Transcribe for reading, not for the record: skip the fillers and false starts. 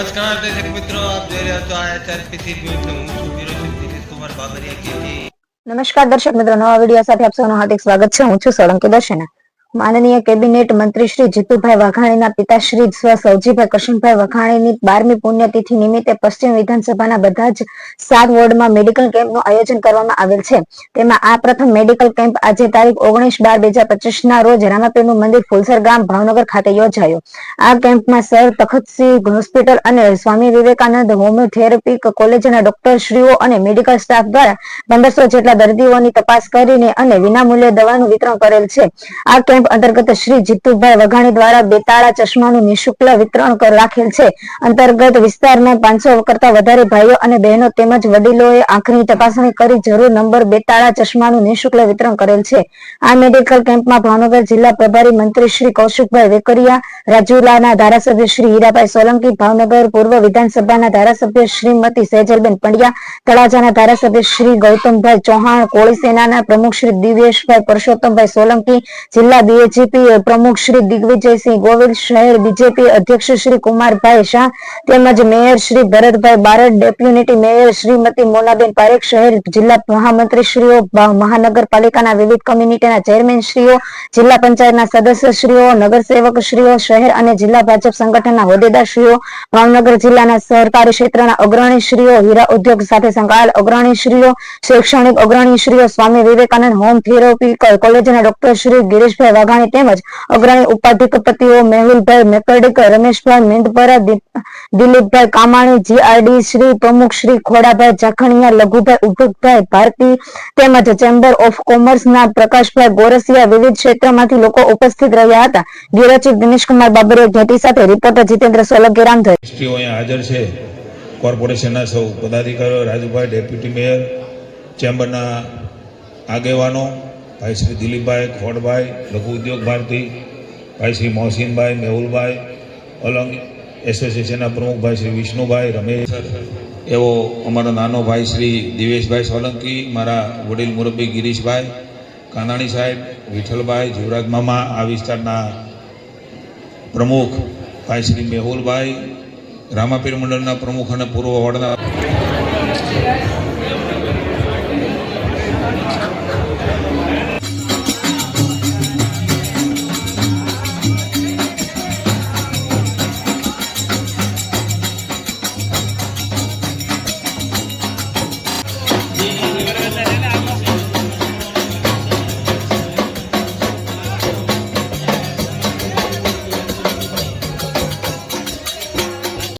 નમસ્કાર દર્શક મિત્રો, આપ જોઈ રહ્યા છો આઈઆરસીટી ન્યૂઝ. હું છું બ્યુરો દિનેશ કુમાર બાબરિયા. નમસ્કાર દર્શક મિત્રો, નવા વિડીયો સાથે આપ સૌનું હાર્દિક સ્વાગત છે. હું છું સોલંકી દર્શના. માનનીય કેબિનેટ મંત્રી શ્રી જીતુભાઈ વાઘાણીના પિતા શ્રી સ્વ સૌજીભાઈ કરશનભાઈ વાઘાણીની 12મી પુણ્યતિથિ નિમિત્તે પશ્ચિમ વિધાનસભાના બધા જ 7 વોર્ડમાં મેડિકલ કેમ્પનું આયોજન કરવામાં આવેલ છે. તેમાં આ પ્રથમ મેડિકલ કેમ્પ આજે તારીખ 19/12/2025 ના રોજ રામાપીરનું મંદિર ફુલસર ગામ ભાવનગર ખાતે યોજાયો. આ કેમ્પમાં સર તખતસિંહ હોસ્પિટલ અને સ્વામી વિવેકાનંદ હોમિયોથેરાપી કોલેજના ડોક્ટરશ્રીઓ અને મેડિકલ સ્ટાફ દ્વારા 1500 જેટલા દર્દીઓની તપાસ કરીને અને વિનામૂલ્યે દવાનું વિતરણ કરેલ છે. આ કેમ્પ અંતર્ગત શ્રી જીતુભાઈ વાઘાણી દ્વારા બેતાળા ચશ્માનું નિઃશુલ્ક વિતરણ રાખેલ છે. અંતર્ગત વિસ્તારના 500 કરતા વધારે ભાઈઓ અને બહેનો તેમજ વડીલોએ આંખની તપાસણી કરી જરૂર નંબર બેતાળા ચશ્માનું નિઃશુલ્ક વિતરણ કરેલ છે. આ મેડિકલ કેમ્પમાં ભાવનગર જિલ્લા પ્રભારી મંત્રી શ્રી કૌશિકભાઈ વેકરિયા, રાજુલાના ધારાસભ્ય શ્રી હીરાભાઈ સોલંકી, ભાવનગર પૂર્વ વિધાનસભાના ધારાસભ્ય શ્રીમતી સેજલબેન પંડ્યા, તળાજાના ધારાસભ્ય શ્રી ગૌતમભાઈ ચૌહાણ, કોળી સેનાના પ્રમુખ શ્રી દિવ્યેશભાઈ પરસોત્તમભાઈ સોલંકી, જિલ્લા બીએચપી પ્રમુખ શ્રી દિગ્વિજયસિંહ ગોવિલ, શહેર બીજેપી અધ્યક્ષ શ્રી કુમારભાઈ શાહ તેમજ mayor Shri Bharatbhai Barad, deputy mayor Shrimati Monaben Parekh, શહેર જિલ્લા મહામંત્રીશ્રીઓ, મહાનગરપાલિકાના વિવિધ કમ્યુનિટીના ચેરમેનશ્રીઓ, જિલ્લા પંચાયતના સદસ્યશ્રીઓ, નગરસેવકશ્રીઓ, શહેર અને જિલ્લા ભાજપ સંગઠનના હોદ્દેદારશ્રીઓ, ભાવનગર જિલ્લાના સહકારી ક્ષેત્રના અગ્રણીશ્રીઓ, હીરા ઉદ્યોગ સાથે સંકળાયેલ અગ્રણીશ્રીઓ, શૈક્ષણિક અગ્રણીશ્રીઓ, સ્વામી વિવેકાનંદ હોમ થેરાપી કોલેજના ડોક્ટર શ્રી ગિરીશભાઈ વાઘાણી તેમજ અગ્રણી ઉપાધ્યાપતિઓ મેહુલભાઈ મેકરડીક, રમેશભાઈ મેંદપરા, દિલીપભાઈ કામાણી, જીઆરડી શ્રી પ્રમુખ શ્રી ખોડાભાઈ જાખણીયા, લઘુભાઈ ઉભગભાઈ ભારતી તેમજ ચેમ્બર ઓફ કોમર્સના પ્રકાશભાઈ ગોરસિયા વિવિધ ક્ષેત્રમાંથી લોકો ઉપસ્થિત રહ્યા હતા. બ્યુરો ચીફ દિનેશ કુમાર બાબરિયા ઘેટી સાથે રિપોર્ટર જીતેન્દ્ર સોલંકી રામધર. હાજર છે કોર્પોરેશનના સૌ પદાધિકારીઓ, રાજુભાઈ ડેપ્યુટી મેયર, ચેમ્બરના આગેવાનો, ભાઈ શ્રી દિલીપભાઈ ખોડભાઈ, લઘુ ઉદ્યોગ ભારતી, ભાઈ શ્રી મોહસિનભાઈ, મેહુલભાઈ, અલંગ એસોસિએશનના પ્રમુખ ભાઈ શ્રી વિષ્ણુભાઈ, રમેશ, એવો અમારો નાનો ભાઈ શ્રી દિવેશભાઈ સોલંકી, મારા વડીલ મુરબ્બી ગિરીશભાઈ કાનાણી સાહેબ, વિઠ્ઠલભાઈ, જીવરાજ મામા, આ વિસ્તારના પ્રમુખ ભાઈ શ્રી મેહુલભાઈ, રામાપીર મંડળના પ્રમુખ અને પૂર્વ વોર્ડના